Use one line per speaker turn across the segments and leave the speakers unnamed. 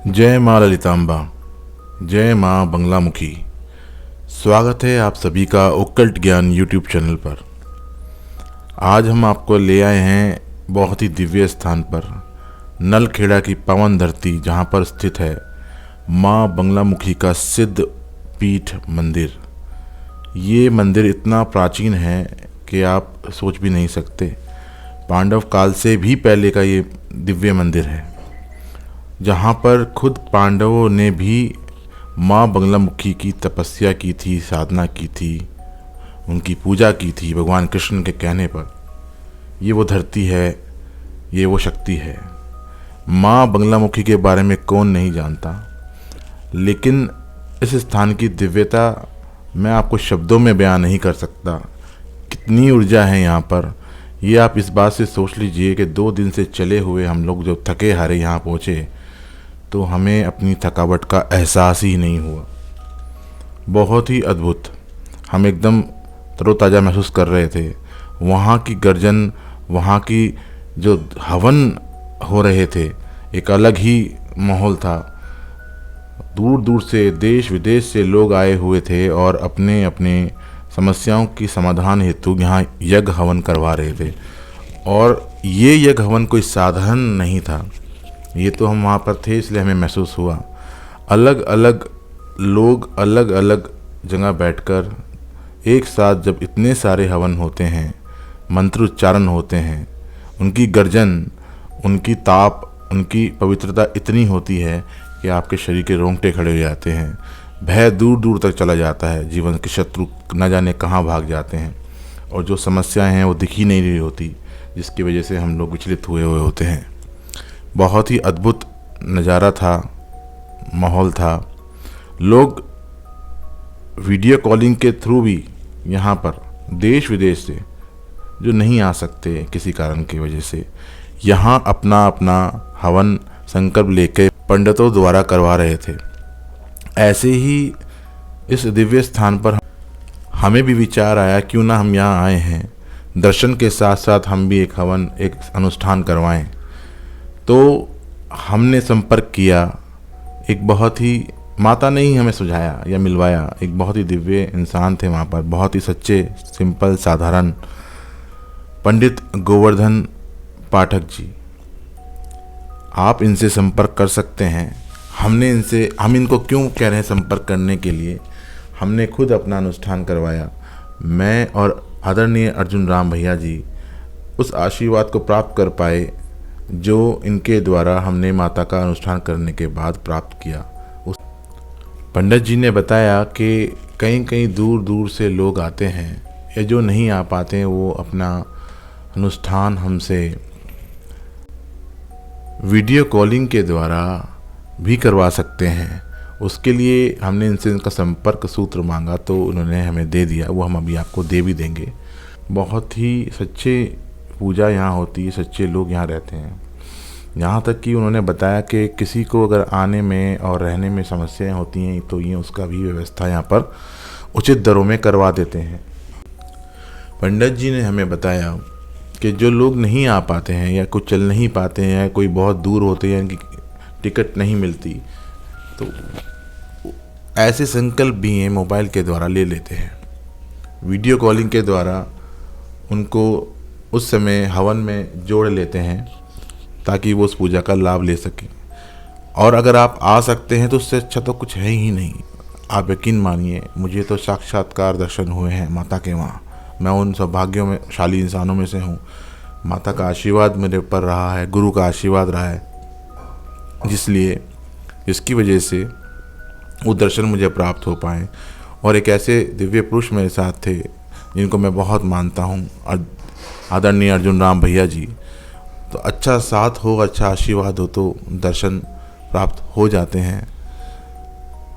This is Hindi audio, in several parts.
जय माँ ललितांबा, जय माँ बंगलामुखी। स्वागत है आप सभी का ओक्कल्ट ज्ञान यूट्यूब चैनल पर। आज हम आपको ले आए हैं बहुत ही दिव्य स्थान पर, नलखेड़ा की पावन धरती, जहाँ पर स्थित है माँ बंगलामुखी का सिद्ध पीठ मंदिर। ये मंदिर इतना प्राचीन है कि आप सोच भी नहीं सकते। पांडव काल से भी पहले का ये दिव्य मंदिर है, जहाँ पर खुद पांडवों ने भी माँ बंगलामुखी की तपस्या की थी, साधना की थी, उनकी पूजा की थी भगवान कृष्ण के कहने पर। ये वो धरती है, ये वो शक्ति है। माँ बंगलामुखी के बारे में कौन नहीं जानता, लेकिन इस स्थान की दिव्यता मैं आपको शब्दों में बयान नहीं कर सकता। कितनी ऊर्जा है यहाँ पर, ये आप इस बात से सोच लीजिए कि 2 दिन से चले हुए हम लोग जब थके हारे यहाँ पहुँचे तो हमें अपनी थकावट का एहसास ही नहीं हुआ। बहुत ही अद्भुत, हम एकदम तरोताज़ा महसूस कर रहे थे। वहाँ की गर्जन, वहाँ की जो हवन हो रहे थे, एक अलग ही माहौल था। दूर दूर से, देश विदेश से लोग आए हुए थे और अपने अपने समस्याओं की समाधान हेतु यहाँ यज्ञ हवन करवा रहे थे। और ये यज्ञ हवन कोई साधारण नहीं था। ये तो हम वहाँ पर थे इसलिए हमें महसूस हुआ। अलग अलग लोग अलग अलग जगह बैठकर एक साथ जब इतने सारे हवन होते हैं, मंत्र उच्चारण होते हैं, उनकी गर्जन, उनकी ताप, उनकी पवित्रता इतनी होती है कि आपके शरीर के रोंगटे खड़े हो जाते हैं। भय दूर दूर तक चला जाता है, जीवन के शत्रु न जाने कहाँ भाग जाते हैं और जो समस्याएं हैं वो दिख ही नहीं रही होती, जिसकी वजह से हम लोग विचलित हुए होते हैं। बहुत ही अद्भुत नज़ारा था, माहौल था। लोग वीडियो कॉलिंग के थ्रू भी यहाँ पर देश विदेश से जो नहीं आ सकते किसी कारण की वजह से, यहाँ अपना अपना हवन संकल्प लेकर पंडितों द्वारा करवा रहे थे। ऐसे ही इस दिव्य स्थान पर हमें भी विचार आया, क्यों ना हम यहाँ आए हैं, दर्शन के साथ साथ हम भी एक हवन, एक अनुष्ठान करवाएं। तो हमने संपर्क किया, एक बहुत ही, माता ने ही हमें सुझाया या मिलवाया, एक बहुत ही दिव्य इंसान थे वहाँ पर, बहुत ही सच्चे, सिंपल, साधारण पंडित गोवर्धन पाठक जी। आप इनसे संपर्क कर सकते हैं। हम इनको क्यों कह रहे हैं संपर्क करने के लिए, हमने खुद अपना अनुष्ठान करवाया। मैं और आदरणीय अर्जुन राम भैया जी उस आशीर्वाद को प्राप्त कर पाए जो इनके द्वारा हमने माता का अनुष्ठान करने के बाद प्राप्त किया। उस पंडित जी ने बताया कि कहीं कहीं दूर दूर से लोग आते हैं, या जो नहीं आ पाते हैं वो अपना अनुष्ठान हमसे वीडियो कॉलिंग के द्वारा भी करवा सकते हैं। उसके लिए हमने इनसे इनका संपर्क सूत्र मांगा तो उन्होंने हमें दे दिया, वो हम अभी आपको दे भी देंगे। बहुत ही सच्चे पूजा यहाँ होती है, सच्चे लोग यहाँ रहते हैं। यहाँ तक कि उन्होंने बताया कि किसी को अगर आने में और रहने में समस्याएं होती हैं तो ये उसका भी व्यवस्था यहाँ पर उचित दरों में करवा देते हैं। पंडित जी ने हमें बताया कि जो लोग नहीं आ पाते हैं या कुछ चल नहीं पाते हैं या कोई बहुत दूर होते हैं, इनकी टिकट नहीं मिलती, तो ऐसे संकल्प भी हैं मोबाइल के द्वारा ले लेते हैं। वीडियो कॉलिंग के द्वारा उनको उस समय हवन में जोड़ लेते हैं ताकि वो उस पूजा का लाभ ले सकें। और अगर आप आ सकते हैं तो उससे अच्छा तो कुछ है ही नहीं। आप यकीन मानिए, मुझे तो साक्षात्कार दर्शन हुए हैं माता के वहाँ। मैं उन सौभाग्यों में शाली इंसानों में से हूँ। माता का आशीर्वाद मेरे ऊपर रहा है, गुरु का आशीर्वाद रहा है, जिसकी वजह से वो दर्शन मुझे प्राप्त हो पाए। और एक ऐसे दिव्य पुरुष मेरे साथ थे जिनको मैं बहुत मानता हूँ, आदरणीय अर्जुन राम भैया जी। तो अच्छा साथ हो, अच्छा आशीर्वाद हो तो दर्शन प्राप्त हो जाते हैं।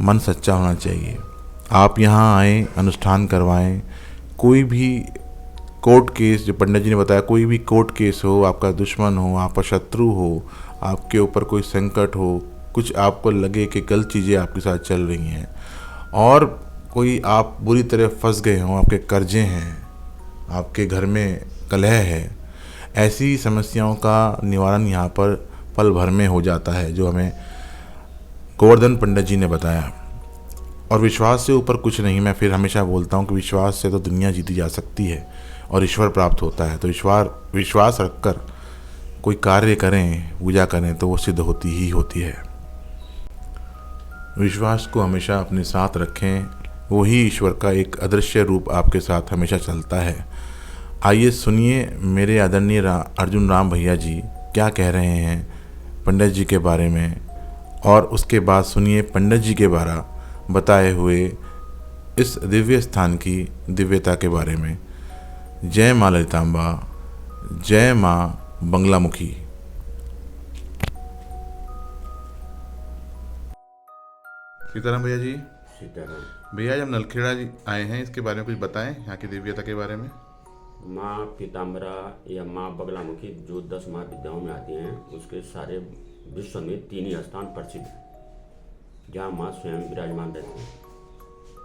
मन सच्चा होना चाहिए। आप यहाँ आएँ, अनुष्ठान करवाएं। कोई भी कोर्ट केस, जो पंडित जी ने बताया, कोई भी कोर्ट केस हो, आपका दुश्मन हो, आपका शत्रु हो, आपके ऊपर कोई संकट हो, कुछ आपको लगे कि गलत चीज़ें आपके साथ चल रही हैं और कोई आप बुरी तरह फंस गए हों, आपके कर्जे हैं, आपके घर में कलह है, ऐसी समस्याओं का निवारण यहाँ पर पल भर में हो जाता है, जो हमें गोवर्धन पंडित जी ने बताया। और विश्वास से ऊपर कुछ नहीं। मैं फिर हमेशा बोलता हूँ कि विश्वास से तो दुनिया जीती जा सकती है और ईश्वर प्राप्त होता है। तो विश्वास रखकर कोई कार्य करें, पूजा करें तो वो सिद्ध होती ही होती है। विश्वास को हमेशा अपने साथ रखें, वही ईश्वर का एक अदृश्य रूप आपके साथ हमेशा चलता है। आइए सुनिए मेरे आदरणीय अर्जुन राम भैया जी क्या कह रहे हैं पंडित जी के बारे में, और उसके बाद सुनिए पंडित जी के बारे बताए हुए इस दिव्य स्थान की दिव्यता के बारे में। जय माँ ललितांबा, जय माँ बंगलामुखी। सीताराम भैया जी।
सीताराम
भैया जब नलखेड़ा जी आए हैं, इसके बारे में कुछ बताएं, यहाँ की दिव्यता के बारे में।
माँ पीताम्बरा या माँ बगलामुखी जो 10 महाविद्याओं में आती हैं, उसके सारे विश्व में 3 ही स्थान प्रसिद्ध हैं जहाँ माँ स्वयं विराजमान रहती हैं।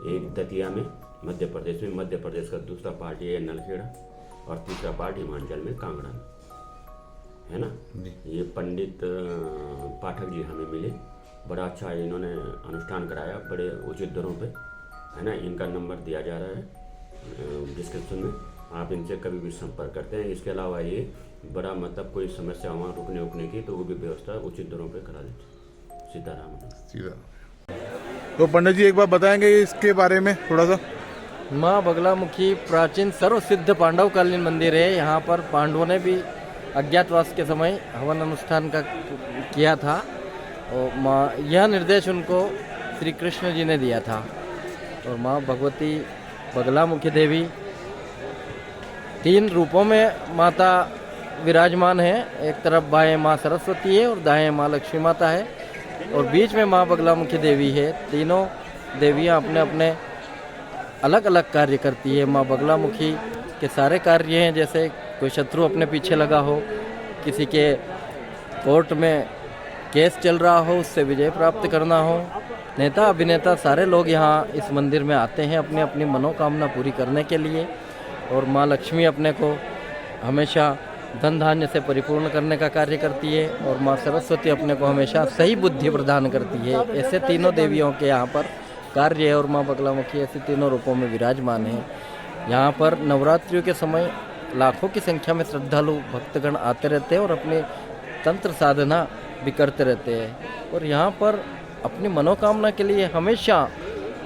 एक दतिया में मध्य प्रदेश में, मध्य प्रदेश का दूसरा पार्ट ये है नलखेड़ा, और तीसरा पार्ट हिमाचल में कांगड़ा में, है ना। ये पंडित पाठक जी हमें मिले, बड़ा अच्छा इन्होंने अनुष्ठान कराया, बड़े उचित दरों पे, है ना। इनका नंबर दिया जा रहा है डिस्क्रिप्शन में, आप इनसे कभी भी संपर्क करते हैं। इसके अलावा ये बड़ा मतलब कोई समस्या वहाँ रुकने उकने की तो वो भी व्यवस्था उचित दरों पे करा देते। सीताराम।
तो पंडित जी एक बार बताएंगे इसके बारे में थोड़ा सा।
माँ बगलामुखी प्राचीन सर्वसिद्ध पांडवकालीन मंदिर है। यहाँ पर पांडवों ने भी अज्ञातवास के समय हवन अनुष्ठान का किया था, और माँ यह निर्देश उनको श्री कृष्ण जी ने दिया था। और माँ भगवती बगलामुखी देवी 3 रूपों में माता विराजमान है। एक तरफ बाएं माँ सरस्वती है और दाएं माँ लक्ष्मी माता है, और बीच में माँ बगलामुखी देवी है। तीनों देवियाँ अपने अपने अलग अलग कार्य करती है। माँ बगलामुखी के सारे कार्य हैं, जैसे कोई शत्रु अपने पीछे लगा हो, किसी के कोर्ट में केस चल रहा हो, उससे विजय प्राप्त करना हो, नेता अभिनेता सारे लोग यहाँ इस मंदिर में आते हैं अपनी अपनी मनोकामना पूरी करने के लिए। और माँ लक्ष्मी अपने को हमेशा धन धान्य से परिपूर्ण करने का कार्य करती है, और माँ सरस्वती अपने को हमेशा सही बुद्धि प्रदान करती है। ऐसे तीनों देवियों के यहाँ पर कार्य है, और माँ बगलामुखी ऐसे तीनों रूपों में विराजमान है। यहाँ पर नवरात्रियों के समय लाखों की संख्या में श्रद्धालु भक्तगण आते रहते हैं और अपनी तंत्र साधना भी करते रहते हैं। और यहाँ पर अपनी मनोकामना के लिए हमेशा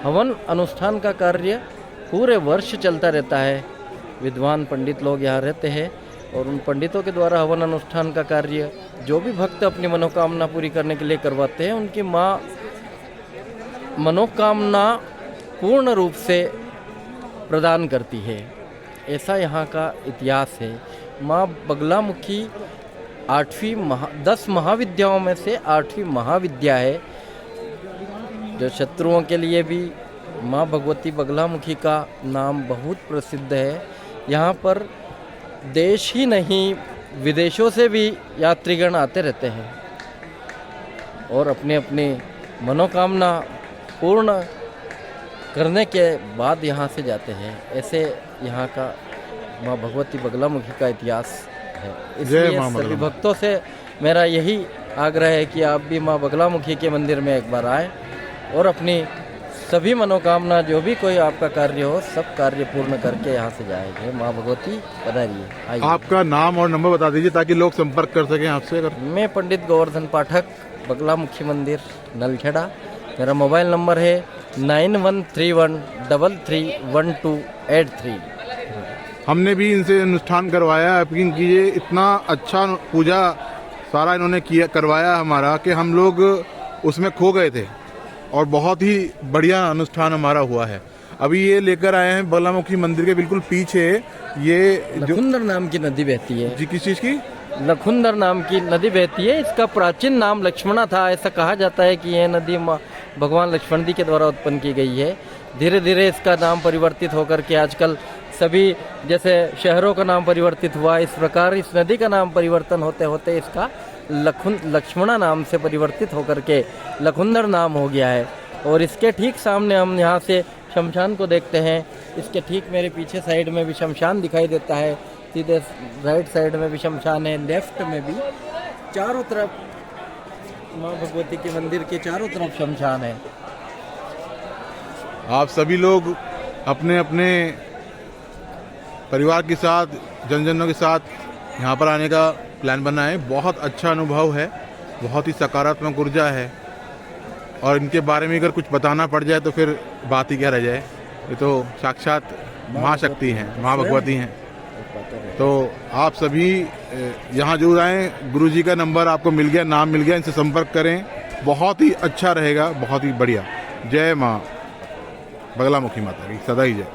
हवन अनुष्ठान का कार्य पूरे वर्ष चलता रहता है। विद्वान पंडित लोग यहाँ रहते हैं, और उन पंडितों के द्वारा हवन अनुष्ठान का कार्य जो भी भक्त अपनी मनोकामना पूरी करने के लिए करवाते हैं, उनकी माँ मनोकामना पूर्ण रूप से प्रदान करती है। ऐसा यहाँ का इतिहास है। माँ बगलामुखी 10 महाविद्याओं में से 8वीं महाविद्या है, जो शत्रुओं के लिए भी माँ भगवती बगलामुखी का नाम बहुत प्रसिद्ध है। यहाँ पर देश ही नहीं विदेशों से भी यात्रीगण आते रहते हैं और अपने अपने मनोकामना पूर्ण करने के बाद यहाँ से जाते हैं। ऐसे यहाँ का माँ भगवती बगलामुखी का इतिहास है। इसलिए सभी भक्तों से मेरा यही आग्रह है कि आप भी माँ बगलामुखी के मंदिर में एक बार आएँ और अपनी सभी मनोकामना जो भी कोई आपका कार्य हो, सब कार्य पूर्ण करके यहाँ से जाएंगे। माँ भगवती पधारिए।
आपका नाम और नंबर बता दीजिए ताकि लोग संपर्क कर सकें आपसे। अगर
मैं पंडित गोवर्धन पाठक, बगलामुखी मंदिर, नलखेड़ा। मेरा मोबाइल नंबर है 9131331283।
हमने भी इनसे अनुष्ठान करवाया। यकीन कीजिए इतना अच्छा पूजा सारा इन्होंने करवाया हमारा कि हम लोग उसमें खो गए थे, और बहुत ही बढ़िया अनुष्ठान हमारा हुआ है। अभी ये लेकर आए हैं बगलामुखी मंदिर के बिल्कुल पीछे ये
लखुंदर नाम की नदी बहती है।
जी, किस चीज़ की?
लखुंदर नाम की नदी बहती है। इसका प्राचीन नाम लक्ष्मणा था। ऐसा कहा जाता है कि यह नदी भगवान लक्ष्मण जी के द्वारा उत्पन्न की गई है। धीरे धीरे इसका नाम परिवर्तित होकर के आजकल सभी जैसे शहरों का नाम परिवर्तित हुआ, इस प्रकार इस नदी का नाम परिवर्तन होते होते इसका लक्ष्मणा नाम से परिवर्तित होकर के लखुंदर नाम हो गया है। और इसके ठीक सामने हम यहाँ से शमशान को देखते हैं। इसके ठीक मेरे पीछे साइड में भी शमशान दिखाई देता है, सीधे राइट साइड में भी शमशान है, लेफ्ट में भी। चारों तरफ माँ भगवती के मंदिर के चारों तरफ शमशान है।
आप सभी लोग अपने अपने परिवार के साथ, जनजनों के साथ यहाँ पर आने का प्लान बना है। बहुत अच्छा अनुभव है, बहुत ही सकारात्मक ऊर्जा है, और इनके बारे में अगर कुछ बताना पड़ जाए तो फिर बात ही क्या रह जाए। ये तो साक्षात महाशक्ति हैं, माँ भगवती हैं। तो आप सभी यहाँ जरूर आएँ। गुरुजी का नंबर आपको मिल गया, नाम मिल गया, इनसे संपर्क करें। बहुत ही अच्छा रहेगा, बहुत ही बढ़िया। जय माँ बगलामुखी माता की सदा ही जय।